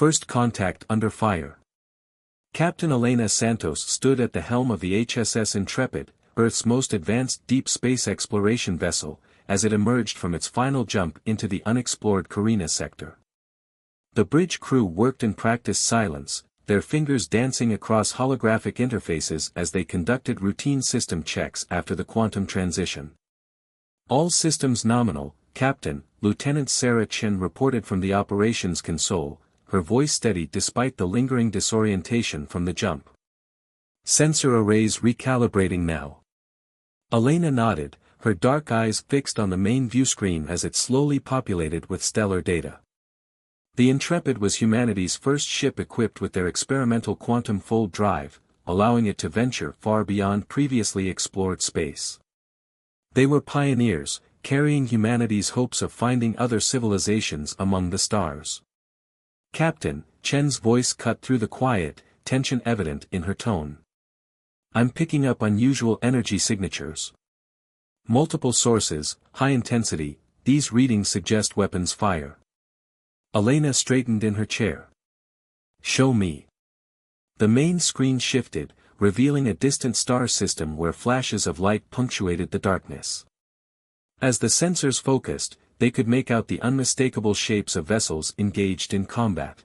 First contact under fire. Captain Elena Santos stood at the helm of the HSS Intrepid, Earth's most advanced deep space exploration vessel, as it emerged from its final jump into the unexplored Carina sector. The bridge crew worked in practiced silence, their fingers dancing across holographic interfaces as they conducted routine system checks after the quantum transition. All systems nominal, Captain. Lieutenant Sarah Chen reported from the operations console, her voice steady despite the lingering disorientation from the jump. Sensor arrays recalibrating now. Elena nodded, her dark eyes fixed on the main viewscreen as it slowly populated with stellar data. The Intrepid was humanity's first ship equipped with their experimental quantum fold drive, allowing it to venture far beyond previously explored space. They were pioneers, carrying humanity's hopes of finding other civilizations among the stars. Captain, Chen's voice cut through the quiet, tension evident in her tone. I'm picking up unusual energy signatures. Multiple sources, high intensity, these readings suggest weapons fire. Elena straightened in her chair. Show me. The main screen shifted, revealing a distant star system where flashes of light punctuated the darkness. As the sensors focused, they could make out the unmistakable shapes of vessels engaged in combat.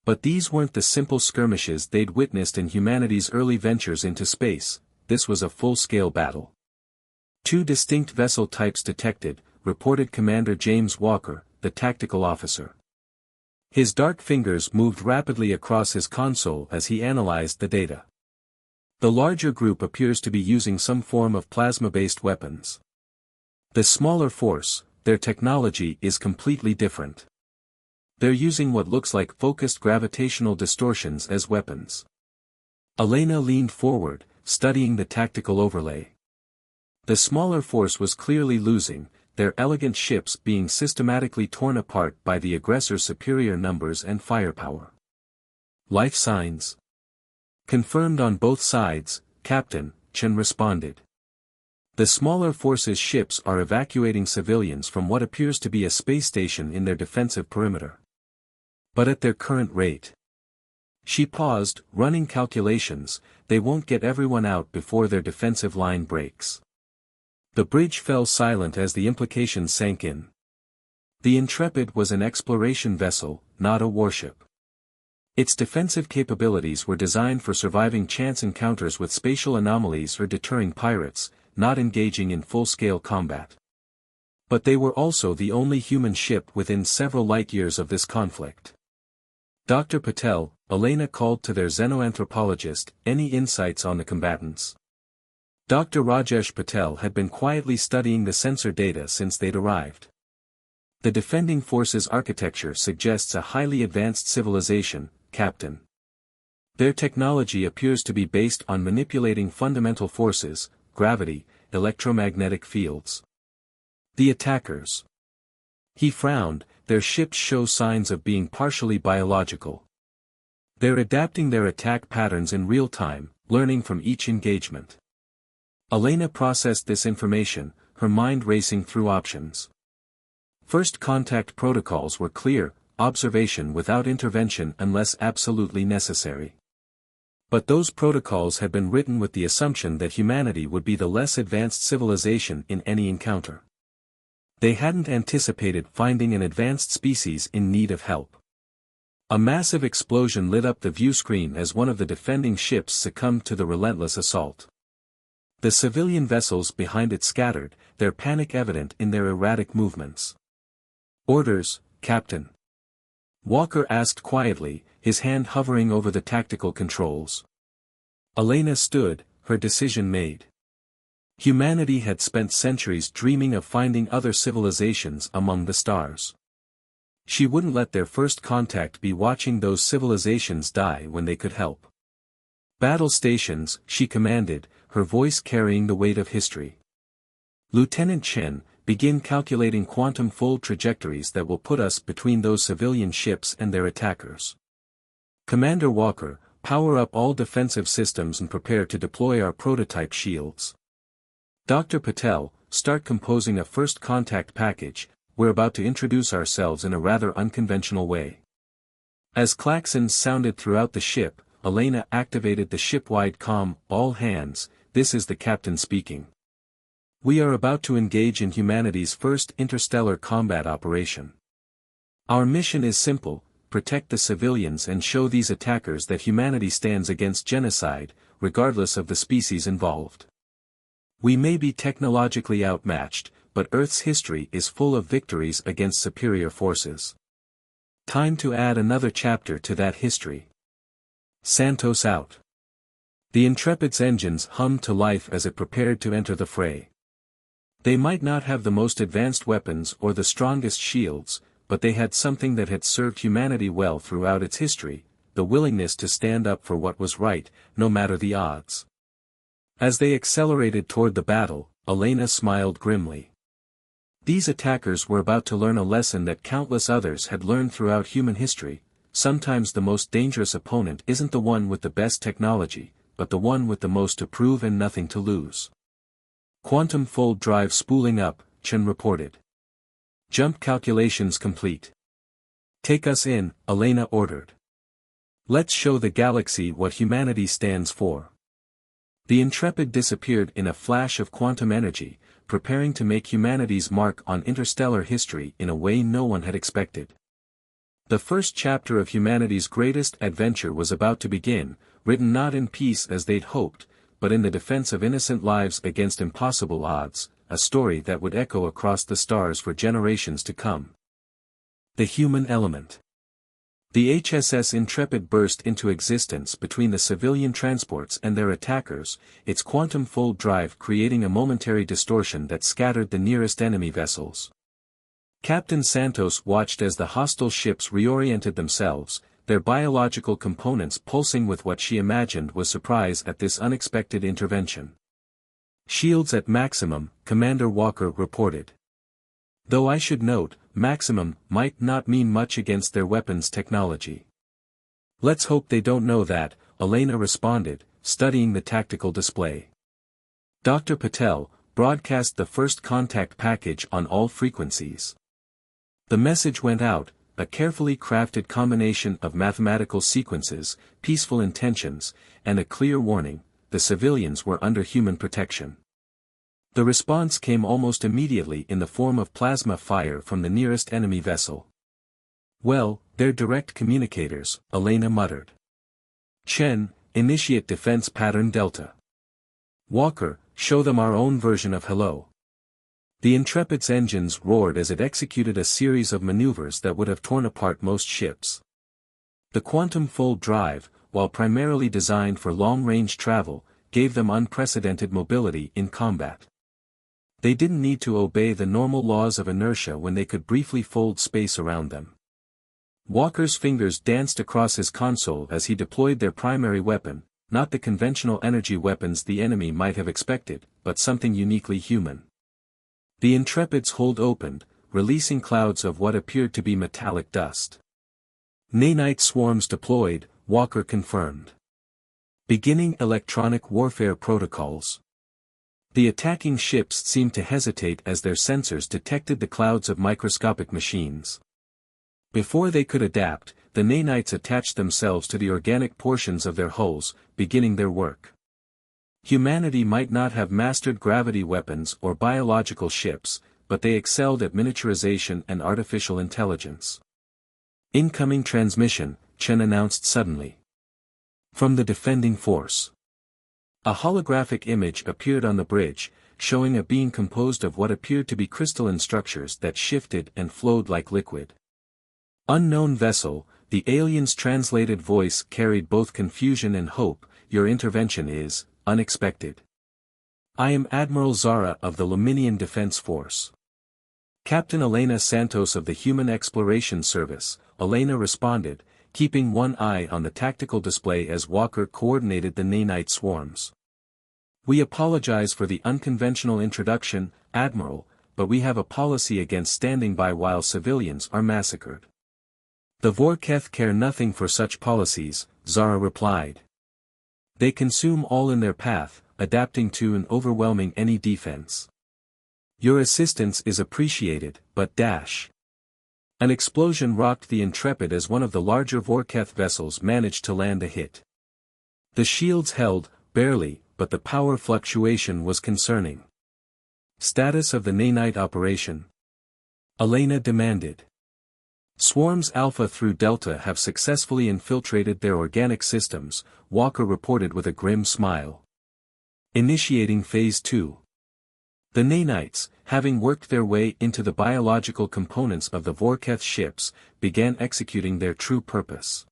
But these weren't the simple skirmishes they'd witnessed in humanity's early ventures into space, this was a full-scale battle. 2 distinct vessel types detected, reported Commander James Walker, the tactical officer. His dark fingers moved rapidly across his console as he analyzed the data. The larger group appears to be using some form of plasma-based weapons. The smaller force, their technology is completely different. They're using what looks like focused gravitational distortions as weapons. Elena leaned forward, studying the tactical overlay. The smaller force was clearly losing, their elegant ships being systematically torn apart by the aggressor's superior numbers and firepower. Life signs. Confirmed on both sides, Captain, Chen responded. The smaller force's ships are evacuating civilians from what appears to be a space station in their defensive perimeter. But at their current rate. She paused, running calculations, they won't get everyone out before their defensive line breaks. The bridge fell silent as the implications sank in. The Intrepid was an exploration vessel, not a warship. Its defensive capabilities were designed for surviving chance encounters with spatial anomalies or deterring pirates, not engaging in full-scale combat. But they were also the only human ship within several light-years of this conflict. Dr. Patel, Elena called to their xenoanthropologist, any insights on the combatants? Dr. Rajesh Patel had been quietly studying the sensor data since they'd arrived. The defending forces architecture suggests a highly advanced civilization, Captain. Their technology appears to be based on manipulating fundamental forces, gravity, electromagnetic fields. The attackers. He frowned, their ships show signs of being partially biological. They're adapting their attack patterns in real time, learning from each engagement. Elena processed this information, her mind racing through options. First contact protocols were clear, observation without intervention unless absolutely necessary. But those protocols had been written with the assumption that humanity would be the less advanced civilization in any encounter. They hadn't anticipated finding an advanced species in need of help. A massive explosion lit up the view screen as one of the defending ships succumbed to the relentless assault. The civilian vessels behind it scattered, their panic evident in their erratic movements. Orders, Captain. Walker asked quietly, his hand hovering over the tactical controls. Elena stood, her decision made. Humanity had spent centuries dreaming of finding other civilizations among the stars. She wouldn't let their first contact be watching those civilizations die when they could help. Battle stations, she commanded, her voice carrying the weight of history. Lieutenant Chen, begin calculating quantum fold trajectories that will put us between those civilian ships and their attackers. Commander Walker, power up all defensive systems and prepare to deploy our prototype shields. Dr. Patel, start composing a first contact package, we're about to introduce ourselves in a rather unconventional way. As klaxons sounded throughout the ship, Elena activated the ship-wide comm, "All hands, this is the captain speaking. We are about to engage in humanity's first interstellar combat operation. Our mission is simple: protect the civilians and show these attackers that humanity stands against genocide, regardless of the species involved. We may be technologically outmatched, but Earth's history is full of victories against superior forces. Time to add another chapter to that history." Santos out. The Intrepid's engines hummed to life as it prepared to enter the fray. They might not have the most advanced weapons or the strongest shields, but they had something that had served humanity well throughout its history: the willingness to stand up for what was right, no matter the odds. As they accelerated toward the battle, Elena smiled grimly. These attackers were about to learn a lesson that countless others had learned throughout human history: sometimes the most dangerous opponent isn't the one with the best technology, but the one with the most to prove and nothing to lose. "Quantum fold drive spooling up," Chen reported. "Jump calculations complete. Take us in," Elena ordered. "Let's show the galaxy what humanity stands for." The Intrepid disappeared in a flash of quantum energy, preparing to make humanity's mark on interstellar history in a way no one had expected. The first chapter of humanity's greatest adventure was about to begin, written not in peace as they'd hoped, but in the defense of innocent lives against impossible odds, a story that would echo across the stars for generations to come. The human element. The HSS Intrepid burst into existence between the civilian transports and their attackers, its quantum fold drive creating a momentary distortion that scattered the nearest enemy vessels. Captain Santos watched as the hostile ships reoriented themselves, their biological components pulsing with what she imagined was surprise at this unexpected intervention. "Shields at maximum," Commander Walker reported. Though I should note, maximum might not mean much against their weapons technology. "Let's hope they don't know that," Elena responded, studying the tactical display. Dr. Patel broadcast the first contact package on all frequencies. The message went out, a carefully crafted combination of mathematical sequences, peaceful intentions, and a clear warning: the civilians were under human protection. The response came almost immediately in the form of plasma fire from the nearest enemy vessel. "Well, they're direct communicators," Elena muttered. "Chen, initiate defense pattern Delta. Walker, show them our own version of hello." The Intrepid's engines roared as it executed a series of maneuvers that would have torn apart most ships. The quantum fold drive, while primarily designed for long-range travel, gave them unprecedented mobility in combat. They didn't need to obey the normal laws of inertia when they could briefly fold space around them. Walker's fingers danced across his console as he deployed their primary weapon, not the conventional energy weapons the enemy might have expected, but something uniquely human. The Intrepid's hold opened, releasing clouds of what appeared to be metallic dust. "Nanite swarms deployed," Walker confirmed. "Beginning electronic warfare protocols." The attacking ships seemed to hesitate as their sensors detected the clouds of microscopic machines. Before they could adapt, the nanites attached themselves to the organic portions of their hulls, beginning their work. Humanity might not have mastered gravity weapons or biological ships, but they excelled at miniaturization and artificial intelligence. "Incoming transmission," Chen announced suddenly. "From the defending force." A holographic image appeared on the bridge, showing a being composed of what appeared to be crystalline structures that shifted and flowed like liquid. "Unknown vessel," the alien's translated voice carried both confusion and hope, "your intervention is unexpected. I am Admiral Zara of the Luminian Defense Force." "Captain Elena Santos of the Human Exploration Service," Elena responded, keeping one eye on the tactical display as Walker coordinated the nanite swarms. "We apologize for the unconventional introduction, Admiral, but we have a policy against standing by while civilians are massacred." "The Vorketh care nothing for such policies," Zara replied. "They consume all in their path, adapting to and overwhelming any defense. Your assistance is appreciated, but An explosion rocked the Intrepid as one of the larger Vorketh vessels managed to land a hit. The shields held, barely, but the power fluctuation was concerning. Status of the nanite operation? Elena demanded. Swarms Alpha through Delta have successfully infiltrated their organic systems, Walker reported with a grim smile. Initiating Phase 2. The nanites, having worked their way into the biological components of the Vorketh ships, began executing their true purpose.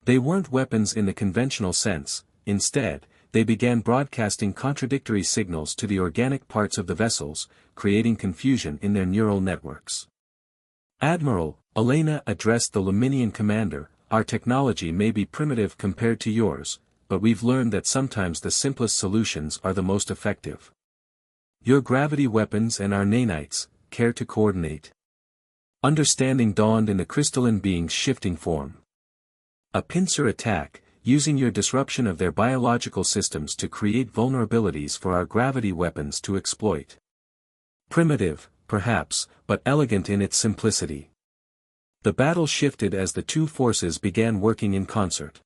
They weren't weapons in the conventional sense, instead, they began broadcasting contradictory signals to the organic parts of the vessels, creating confusion in their neural networks. Admiral, Elena addressed the Luminian commander, our technology may be primitive compared to yours, but we've learned that sometimes the simplest solutions are the most effective. Your gravity weapons and our nanites, care to coordinate? Understanding dawned in the crystalline being's shifting form. A pincer attack, using your disruption of their biological systems to create vulnerabilities for our gravity weapons to exploit. Primitive, perhaps, but elegant in its simplicity. The battle shifted as the two forces began working in concert.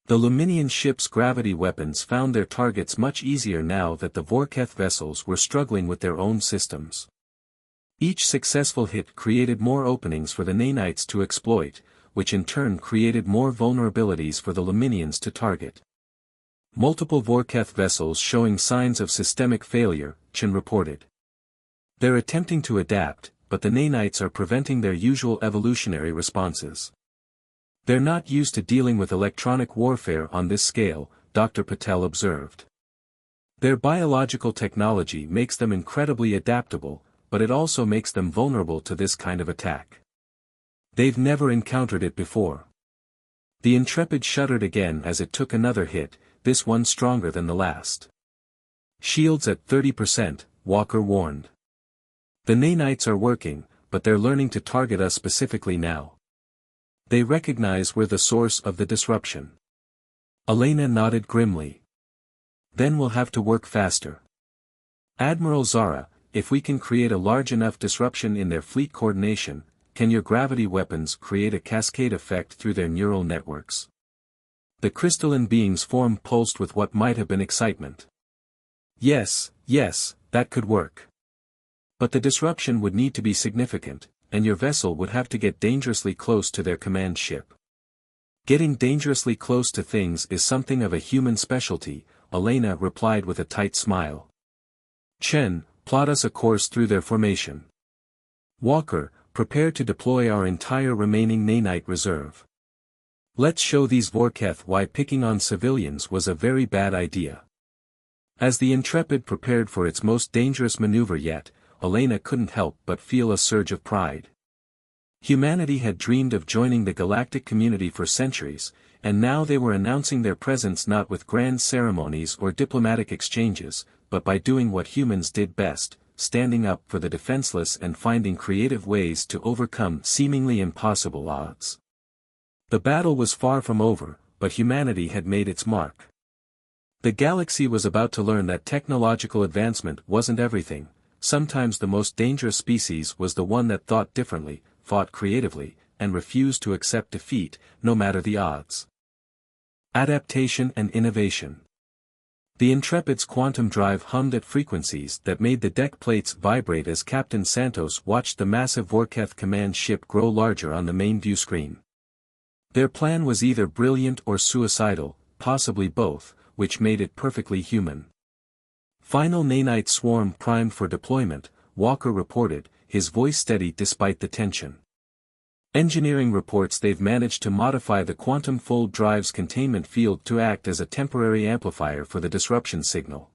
The Luminian ship's gravity weapons found their targets much easier now that the Vorketh vessels were struggling with their own systems. Each successful hit created more openings for the nanites to exploit, which in turn created more vulnerabilities for the Luminians to target. Multiple Vorketh vessels showing signs of systemic failure, Chen reported. They're attempting to adapt, but the nanites are preventing their usual evolutionary responses. They're not used to dealing with electronic warfare on this scale, Dr. Patel observed. Their biological technology makes them incredibly adaptable, but it also makes them vulnerable to this kind of attack. They've never encountered it before. The Intrepid shuddered again as it took another hit, this one stronger than the last. Shields at 30%, Walker warned. The nanites are working, but they're learning to target us specifically now. They recognize we're the source of the disruption. Elena nodded grimly. Then we'll have to work faster. Admiral Zara, if we can create a large enough disruption in their fleet coordination, can your gravity weapons create a cascade effect through their neural networks? The crystalline being's form pulsed with what might have been excitement. Yes, that could work. But the disruption would need to be significant, and your vessel would have to get dangerously close to their command ship. Getting dangerously close to things is something of a human specialty, Elena replied with a tight smile. Chen, plot us a course through their formation. Walker, prepare to deploy our entire remaining nanite reserve. Let's show these Vorketh why picking on civilians was a very bad idea. As the Intrepid prepared for its most dangerous maneuver yet, Elena couldn't help but feel a surge of pride. Humanity had dreamed of joining the galactic community for centuries, and now they were announcing their presence not with grand ceremonies or diplomatic exchanges, but by doing what humans did best, standing up for the defenseless and finding creative ways to overcome seemingly impossible odds. The battle was far from over, but humanity had made its mark. The galaxy was about to learn that technological advancement wasn't everything. Sometimes the most dangerous species was the one that thought differently, fought creatively, and refused to accept defeat, no matter the odds. Adaptation and innovation. The Intrepid's quantum drive hummed at frequencies that made the deck plates vibrate as Captain Santos watched the massive Vorketh command ship grow larger on the main view screen. Their plan was either brilliant or suicidal, possibly both, which made it perfectly human. Final nanite swarm primed for deployment, Walker reported, his voice steady despite the tension. Engineering reports they've managed to modify the quantum fold drive's containment field to act as a temporary amplifier for the disruption signal.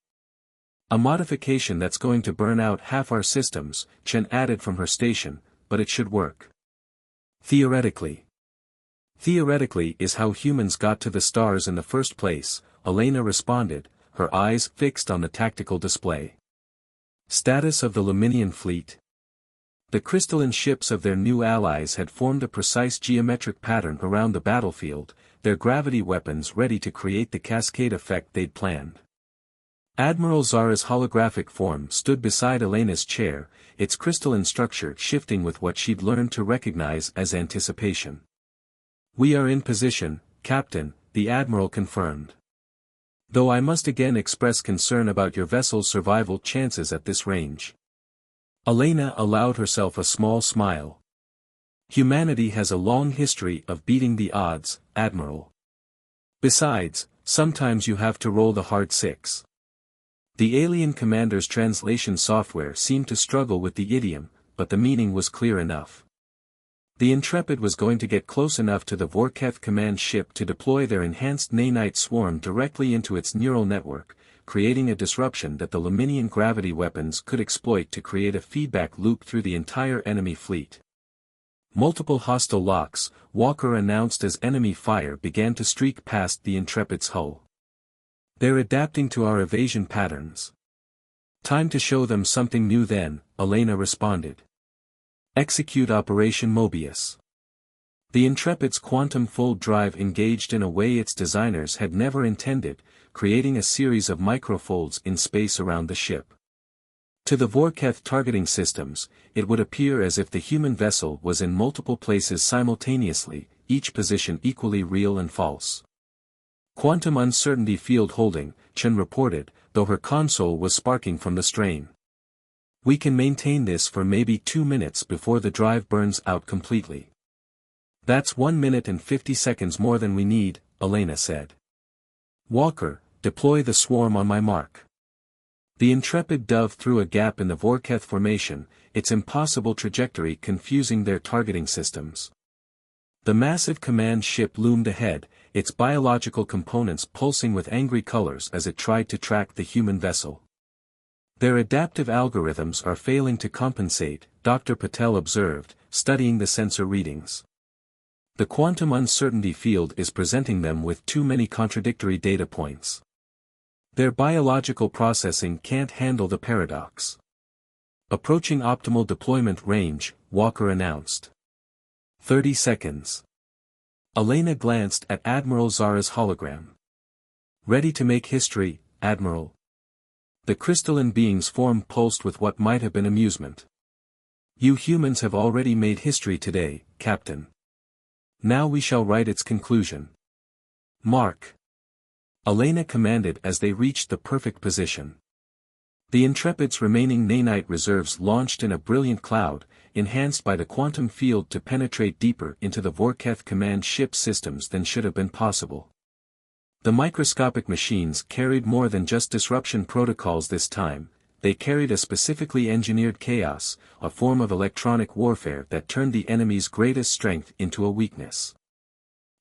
A modification that's going to burn out half our systems, Chen added from her station, but it should work. Theoretically. Theoretically is how humans got to the stars in the first place, Elena responded, her eyes fixed on the tactical display. Status of the Luminian fleet. The crystalline ships of their new allies had formed a precise geometric pattern around the battlefield, their gravity weapons ready to create the cascade effect they'd planned. Admiral Zara's holographic form stood beside Elena's chair, its crystalline structure shifting with what she'd learned to recognize as anticipation. "We are in position, Captain," the Admiral confirmed. "Though I must again express concern about your vessel's survival chances at this range." Elena allowed herself a small smile. "Humanity has a long history of beating the odds, Admiral. Besides, sometimes you have to roll the hard six." The alien commander's translation software seemed to struggle with the idiom, but the meaning was clear enough. The Intrepid was going to get close enough to the Vorketh command ship to deploy their enhanced nanite swarm directly into its neural network, creating a disruption that the Luminian gravity weapons could exploit to create a feedback loop through the entire enemy fleet. Multiple hostile locks, Walker announced as enemy fire began to streak past the Intrepid's hull. "They're adapting to our evasion patterns. Time to show them something new then," Elena responded. "Execute Operation Mobius." The Intrepid's quantum full drive engaged in a way its designers had never intended, creating a series of microfolds in space around the ship. To the Vorketh targeting systems, it would appear as if the human vessel was in multiple places simultaneously, each position equally real and false. "Quantum uncertainty field holding," Chen reported, though her console was sparking from the strain. "We can maintain this for maybe 2 minutes before the drive burns out completely." "That's 1 minute and 50 seconds more than we need," Elena said. "Walker, deploy the swarm on my mark." The Intrepid dove through a gap in the Vorketh formation, its impossible trajectory confusing their targeting systems. The massive command ship loomed ahead, its biological components pulsing with angry colors as it tried to track the human vessel. "Their adaptive algorithms are failing to compensate," Dr. Patel observed, studying the sensor readings. "The quantum uncertainty field is presenting them with too many contradictory data points. Their biological processing can't handle the paradox." "Approaching optimal deployment range," Walker announced. 30 seconds. Elena glanced at Admiral Zara's hologram. "Ready to make history, Admiral?" The crystalline being's form pulsed with what might have been amusement. "You humans have already made history today, Captain. Now we shall write its conclusion. Mark." Elena commanded as they reached the perfect position. The Intrepid's remaining nanite reserves launched in a brilliant cloud, enhanced by the quantum field to penetrate deeper into the Vorketh command ship systems than should have been possible. The microscopic machines carried more than just disruption protocols this time, they carried a specifically engineered chaos, a form of electronic warfare that turned the enemy's greatest strength into a weakness.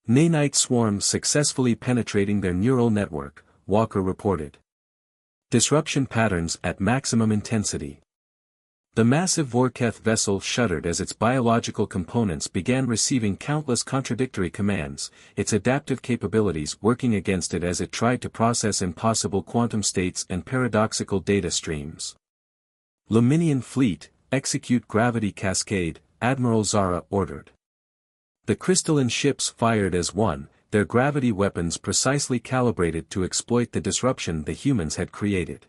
"Nanite swarms successfully penetrating their neural network," Walker reported. "Disruption patterns at maximum intensity." The massive Vorketh vessel shuddered as its biological components began receiving countless contradictory commands, its adaptive capabilities working against it as it tried to process impossible quantum states and paradoxical data streams. "Luminian fleet, execute gravity cascade," Admiral Zara ordered. The crystalline ships fired as one, their gravity weapons precisely calibrated to exploit the disruption the humans had created.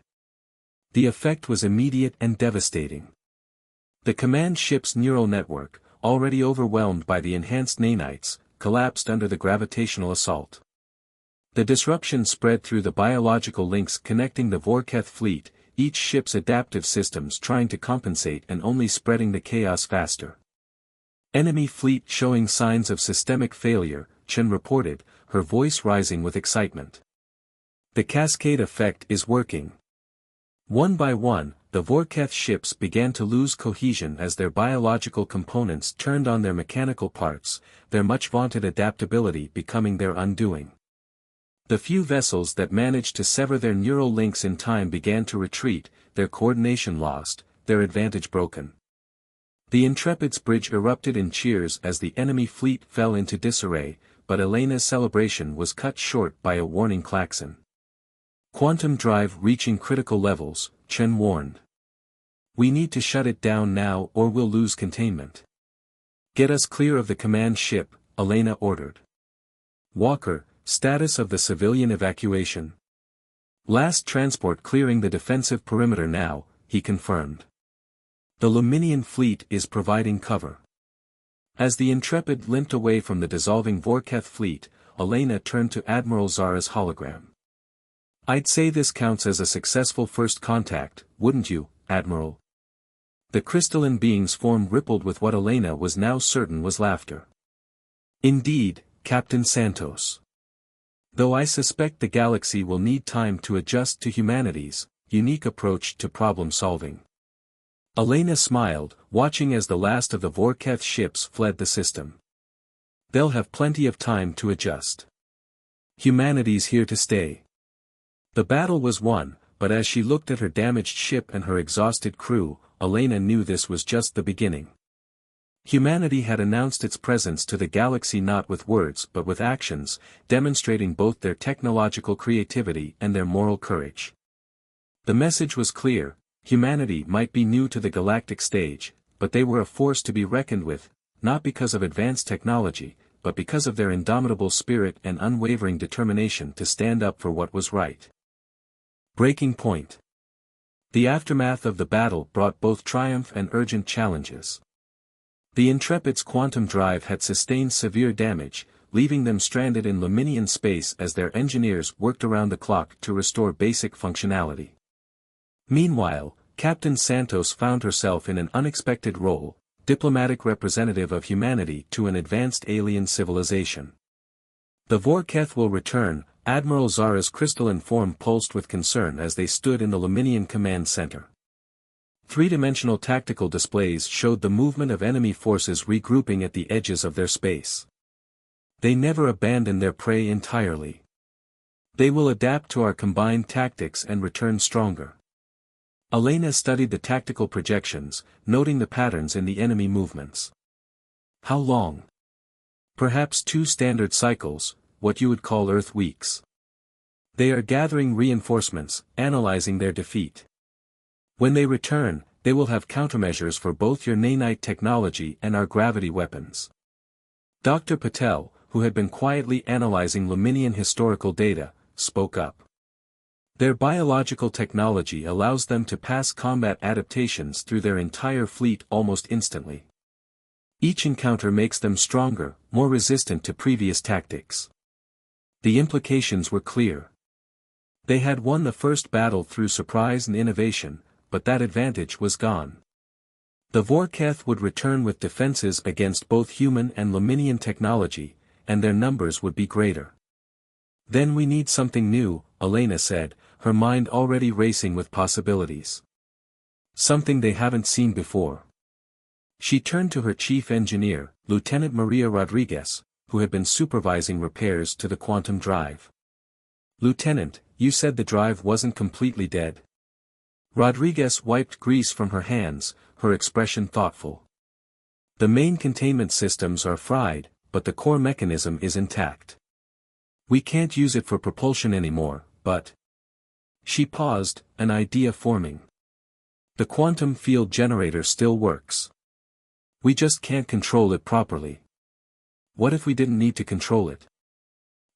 The effect was immediate and devastating. The command ship's neural network, already overwhelmed by the enhanced nanites, collapsed under the gravitational assault. The disruption spread through the biological links connecting the Vorketh fleet, each ship's adaptive systems trying to compensate and only spreading the chaos faster. "Enemy fleet showing signs of systemic failure," Chen reported, her voice rising with excitement. "The cascade effect is working." One by one, the Vorketh ships began to lose cohesion as their biological components turned on their mechanical parts, their much-vaunted adaptability becoming their undoing. The few vessels that managed to sever their neural links in time began to retreat, their coordination lost, their advantage broken. The Intrepid's bridge erupted in cheers as the enemy fleet fell into disarray, but Elena's celebration was cut short by a warning klaxon. "Quantum drive reaching critical levels," Chen warned. "We need to shut it down now or we'll lose containment." "Get us clear of the command ship," Elena ordered. "Walker, status of the civilian evacuation?" Last transport clearing the defensive perimeter now, he confirmed. The Luminian fleet is providing cover. As the Intrepid limped away from the dissolving Vorketh fleet, Elena turned to Admiral Zara's hologram. I'd say this counts as a successful first contact, wouldn't you, Admiral? The crystalline being's form rippled with what Elena was now certain was laughter. Indeed, Captain Santos. Though I suspect the galaxy will need time to adjust to humanity's unique approach to problem-solving. Elena smiled, watching as the last of the Vorketh ships fled the system. They'll have plenty of time to adjust. Humanity's here to stay. The battle was won, but as she looked at her damaged ship and her exhausted crew, Elena knew this was just the beginning. Humanity had announced its presence to the galaxy not with words but with actions, demonstrating both their technological creativity and their moral courage. The message was clear: humanity might be new to the galactic stage, but they were a force to be reckoned with, not because of advanced technology, but because of their indomitable spirit and unwavering determination to stand up for what was right. Breaking point. The aftermath of the battle brought both triumph and urgent challenges. The Intrepid's quantum drive had sustained severe damage, leaving them stranded in Luminian space as their engineers worked around the clock to restore basic functionality. Meanwhile, Captain Santos found herself in an unexpected role, diplomatic representative of humanity to an advanced alien civilization. The Vorketh will return, Admiral Zara's crystalline form pulsed with concern as they stood in the Luminian command center. Three-dimensional tactical displays showed the movement of enemy forces regrouping at the edges of their space. They never abandon their prey entirely. They will adapt to our combined tactics and return stronger. Elena studied the tactical projections, noting the patterns in the enemy movements. How long? Perhaps 2 standard cycles, what you would call Earth weeks. They are gathering reinforcements, analyzing their defeat. When they return, they will have countermeasures for both your nanite technology and our gravity weapons. Dr. Patel, who had been quietly analyzing Luminian historical data, spoke up. Their biological technology allows them to pass combat adaptations through their entire fleet almost instantly. Each encounter makes them stronger, more resistant to previous tactics. The implications were clear. They had won the first battle through surprise and innovation, but that advantage was gone. The Vorketh would return with defenses against both human and Luminian technology, and their numbers would be greater. Then we need something new, Elena said, her mind already racing with possibilities. Something they haven't seen before. She turned to her chief engineer, Lieutenant Maria Rodriguez, who had been supervising repairs to the quantum drive. Lieutenant, you said the drive wasn't completely dead. Rodriguez wiped grease from her hands, her expression thoughtful. The main containment systems are fried, but the core mechanism is intact. We can't use it for propulsion anymore, but... She paused, an idea forming. The quantum field generator still works. We just can't control it properly. What if we didn't need to control it?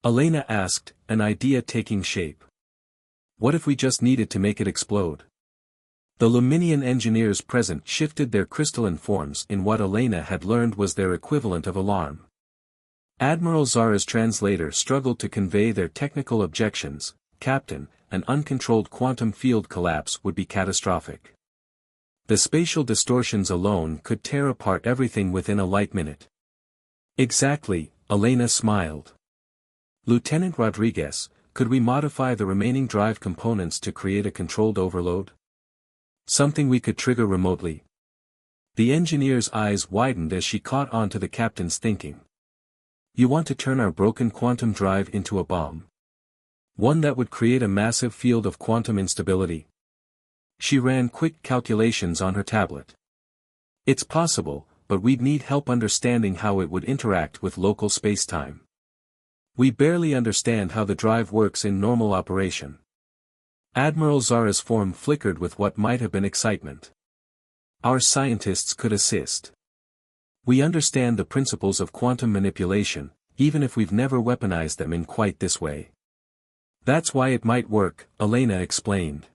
Elena asked, an idea taking shape. What if we just needed to make it explode? The Luminian engineers present shifted their crystalline forms in what Elena had learned was their equivalent of alarm. Admiral Zara's translator struggled to convey their technical objections. Captain, an uncontrolled quantum field collapse would be catastrophic. The spatial distortions alone could tear apart everything within a light minute. Exactly, Elena smiled. Lieutenant Rodriguez, could we modify the remaining drive components to create a controlled overload? Something we could trigger remotely. The engineer's eyes widened as she caught on to the captain's thinking. You want to turn our broken quantum drive into a bomb? One that would create a massive field of quantum instability? She ran quick calculations on her tablet. It's possible, but we'd need help understanding how it would interact with local spacetime. We barely understand how the drive works in normal operation. Admiral Zara's form flickered with what might have been excitement. Our scientists could assist. We understand the principles of quantum manipulation, even if we've never weaponized them in quite this way. That's why it might work, Elena explained.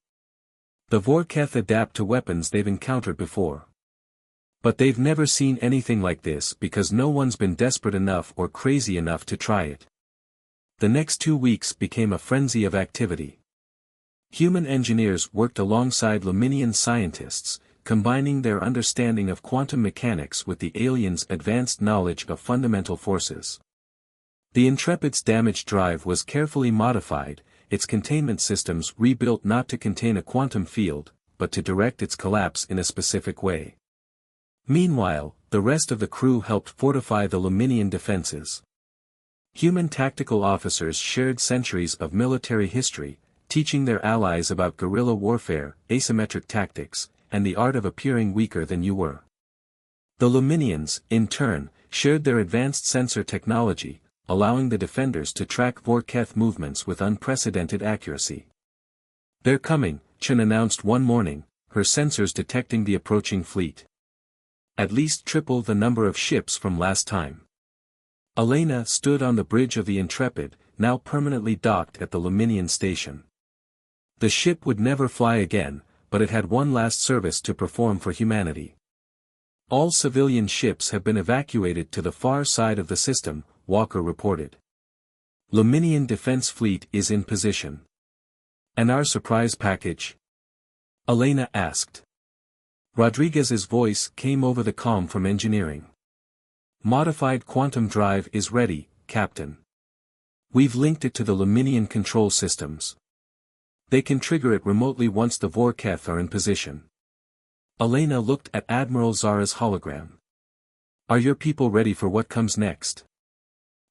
The Vorketh adapt to weapons they've encountered before. But they've never seen anything like this because no one's been desperate enough or crazy enough to try it. The next 2 weeks became a frenzy of activity. Human engineers worked alongside Luminian scientists, combining their understanding of quantum mechanics with the aliens' advanced knowledge of fundamental forces. The Intrepid's damaged drive was carefully modified, its containment systems rebuilt not to contain a quantum field, but to direct its collapse in a specific way. Meanwhile, the rest of the crew helped fortify the Luminian defenses. Human tactical officers shared centuries of military history, teaching their allies about guerrilla warfare, asymmetric tactics, and the art of appearing weaker than you were. The Luminians, in turn, shared their advanced sensor technology, allowing the defenders to track Vorketh movements with unprecedented accuracy. "They're coming," Chen announced one morning, her sensors detecting the approaching fleet. At least triple the number of ships from last time. Elena stood on the bridge of the Intrepid, now permanently docked at the Luminian station. The ship would never fly again, but it had one last service to perform for humanity. "All civilian ships have been evacuated to the far side of the system," Walker reported. "Luminian defense fleet is in position." "And our surprise package?" Elena asked. Rodriguez's voice came over the comm from engineering. "Modified quantum drive is ready, Captain. We've linked it to the Luminian control systems. They can trigger it remotely once the Vorketh are in position." Elena looked at Admiral Zara's hologram. "Are your people ready for what comes next?"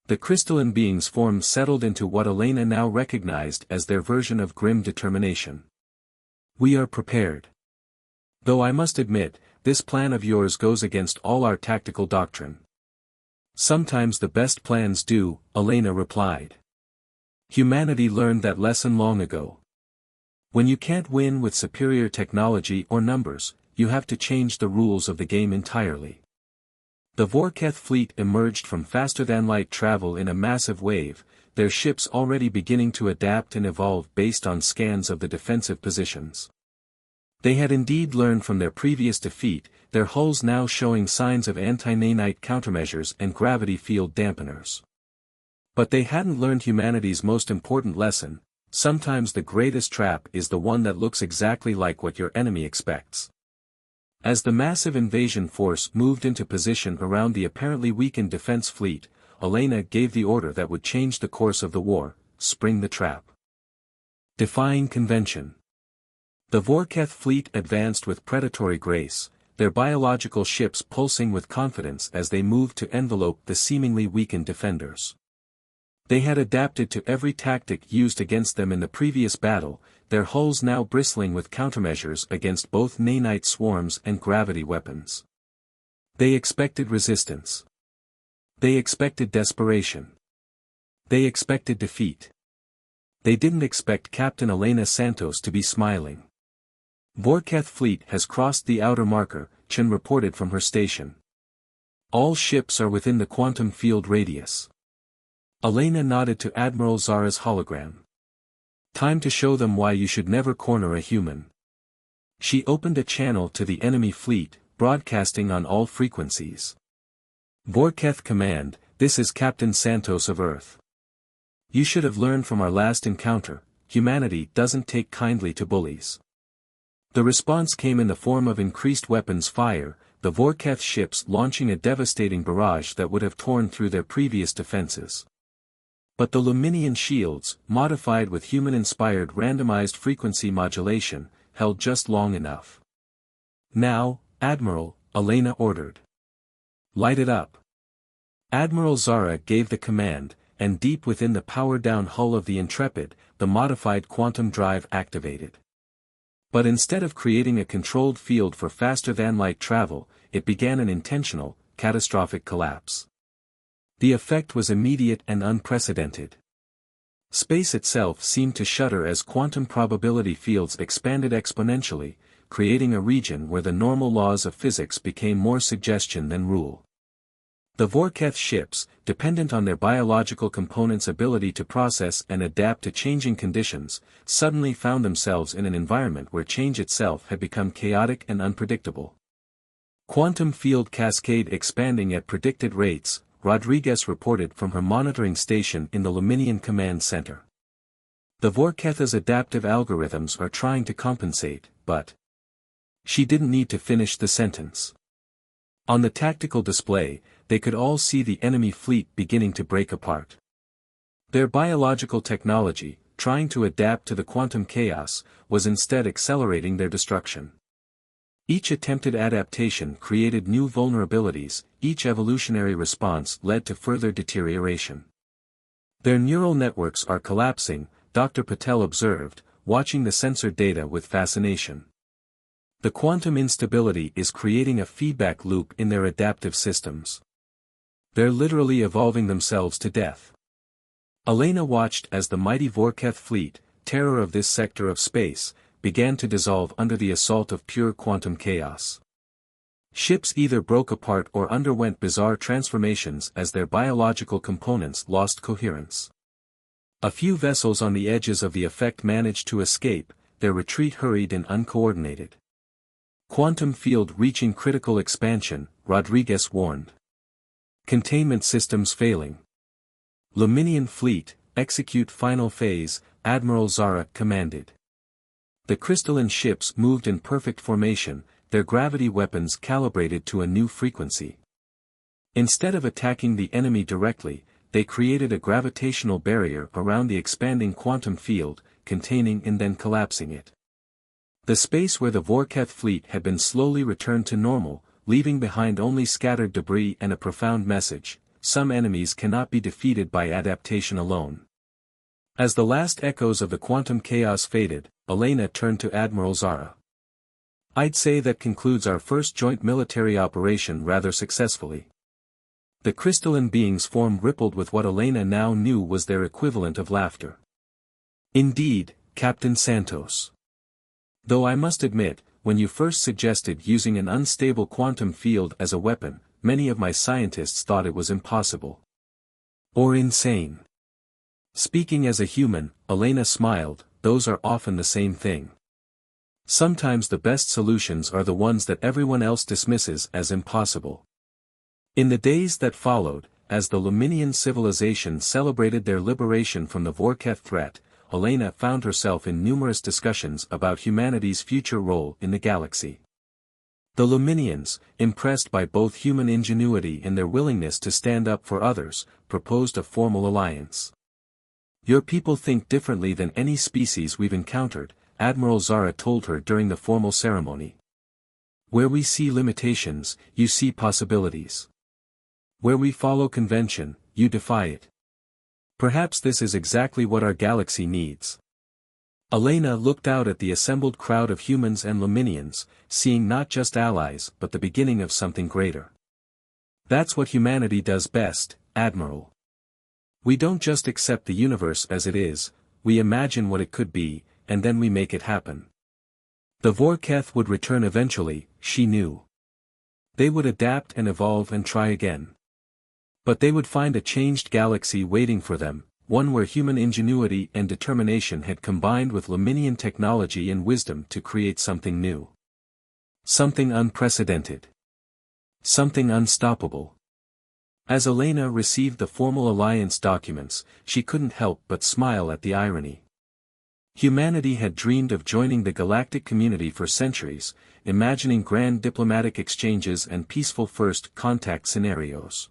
The crystalline being's form settled into what Elena now recognized as their version of grim determination. "We are prepared. Though I must admit, this plan of yours goes against all our tactical doctrine." "Sometimes the best plans do," Elena replied. "Humanity learned that lesson long ago. When you can't win with superior technology or numbers, you have to change the rules of the game entirely." The Vorketh fleet emerged from faster-than-light travel in a massive wave, their ships already beginning to adapt and evolve based on scans of the defensive positions. They had indeed learned from their previous defeat, their hulls now showing signs of anti-nanite countermeasures and gravity field dampeners. But they hadn't learned humanity's most important lesson: sometimes the greatest trap is the one that looks exactly like what your enemy expects. As the massive invasion force moved into position around the apparently weakened defense fleet, Elena gave the order that would change the course of the war: spring the trap. Defying convention. The Vorketh fleet advanced with predatory grace, their biological ships pulsing with confidence as they moved to envelope the seemingly weakened defenders. They had adapted to every tactic used against them in the previous battle, their hulls now bristling with countermeasures against both nanite swarms and gravity weapons. They expected resistance. They expected desperation. They expected defeat. They didn't expect Captain Elena Santos to be smiling. "Vorketh fleet has crossed the outer marker," Chen reported from her station. "All ships are within the quantum field radius." Elena nodded to Admiral Zara's hologram. "Time to show them why you should never corner a human." She opened a channel to the enemy fleet, broadcasting on all frequencies. "Vorketh Command, this is Captain Santos of Earth. You should have learned from our last encounter, humanity doesn't take kindly to bullies." The response came in the form of increased weapons fire, the Vorketh ships launching a devastating barrage that would have torn through their previous defenses. But the Luminian shields, modified with human-inspired randomized frequency modulation, held just long enough. "Now, Admiral," Elena ordered. "Light it up." Admiral Zara gave the command, and deep within the powered-down hull of the Intrepid, the modified quantum drive activated. But instead of creating a controlled field for faster-than-light travel, it began an intentional, catastrophic collapse. The effect was immediate and unprecedented. Space itself seemed to shudder as quantum probability fields expanded exponentially, creating a region where the normal laws of physics became more suggestion than rule. The Vorketh ships, dependent on their biological components' ability to process and adapt to changing conditions, suddenly found themselves in an environment where change itself had become chaotic and unpredictable. Quantum field cascade expanding at predicted rates, Rodriguez reported from her monitoring station in the Luminian Command Center. The Vorketh's adaptive algorithms are trying to compensate, but... She didn't need to finish the sentence. On the tactical display, they could all see the enemy fleet beginning to break apart. Their biological technology, trying to adapt to the quantum chaos, was instead accelerating their destruction. Each attempted adaptation created new vulnerabilities, each evolutionary response led to further deterioration. Their neural networks are collapsing, Dr. Patel observed, watching the sensor data with fascination. The quantum instability is creating a feedback loop in their adaptive systems. They're literally evolving themselves to death. Elena watched as the mighty Vorketh fleet, terror of this sector of space, began to dissolve under the assault of pure quantum chaos. Ships either broke apart or underwent bizarre transformations as their biological components lost coherence. A few vessels on the edges of the effect managed to escape, their retreat hurried and uncoordinated. Quantum field reaching critical expansion, Rodriguez warned. Containment systems failing. Luminian fleet, execute final phase, Admiral Zara commanded. The crystalline ships moved in perfect formation, their gravity weapons calibrated to a new frequency. Instead of attacking the enemy directly, they created a gravitational barrier around the expanding quantum field, containing and then collapsing it. The space where the Vorketh fleet had been slowly returned to normal, leaving behind only scattered debris and a profound message: some enemies cannot be defeated by adaptation alone. As the last echoes of the quantum chaos faded, Elena turned to Admiral Zara. I'd say that concludes our first joint military operation rather successfully. The crystalline being's form rippled with what Elena now knew was their equivalent of laughter. Indeed, Captain Santos. Though I must admit, when you first suggested using an unstable quantum field as a weapon, many of my scientists thought it was impossible. Or insane. Speaking as a human, Elena smiled, those are often the same thing. Sometimes the best solutions are the ones that everyone else dismisses as impossible. In the days that followed, as the Luminian civilization celebrated their liberation from the Vorketh threat, Elena found herself in numerous discussions about humanity's future role in the galaxy. The Luminians, impressed by both human ingenuity and their willingness to stand up for others, proposed a formal alliance. Your people think differently than any species we've encountered, Admiral Zara told her during the formal ceremony. Where we see limitations, you see possibilities. Where we follow convention, you defy it. Perhaps this is exactly what our galaxy needs. Elena looked out at the assembled crowd of humans and Luminians, seeing not just allies but the beginning of something greater. That's what humanity does best, Admiral. We don't just accept the universe as it is, we imagine what it could be, and then we make it happen. The Vorketh would return eventually, she knew. They would adapt and evolve and try again. But they would find a changed galaxy waiting for them, one where human ingenuity and determination had combined with Luminian technology and wisdom to create something new. Something unprecedented. Something unstoppable. As Elena received the formal alliance documents, she couldn't help but smile at the irony. Humanity had dreamed of joining the galactic community for centuries, imagining grand diplomatic exchanges and peaceful first contact scenarios.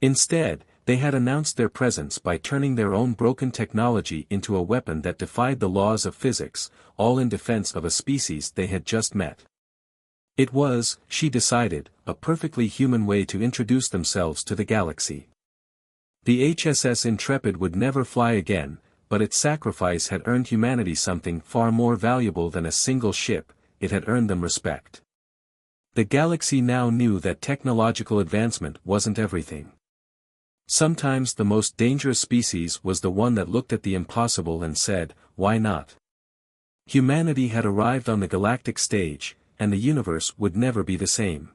Instead, they had announced their presence by turning their own broken technology into a weapon that defied the laws of physics, all in defense of a species they had just met. It was, she decided, a perfectly human way to introduce themselves to the galaxy. The HSS Intrepid would never fly again, but its sacrifice had earned humanity something far more valuable than a single ship, it had earned them respect. The galaxy now knew that technological advancement wasn't everything. Sometimes the most dangerous species was the one that looked at the impossible and said, why not? Humanity had arrived on the galactic stage, and the universe would never be the same.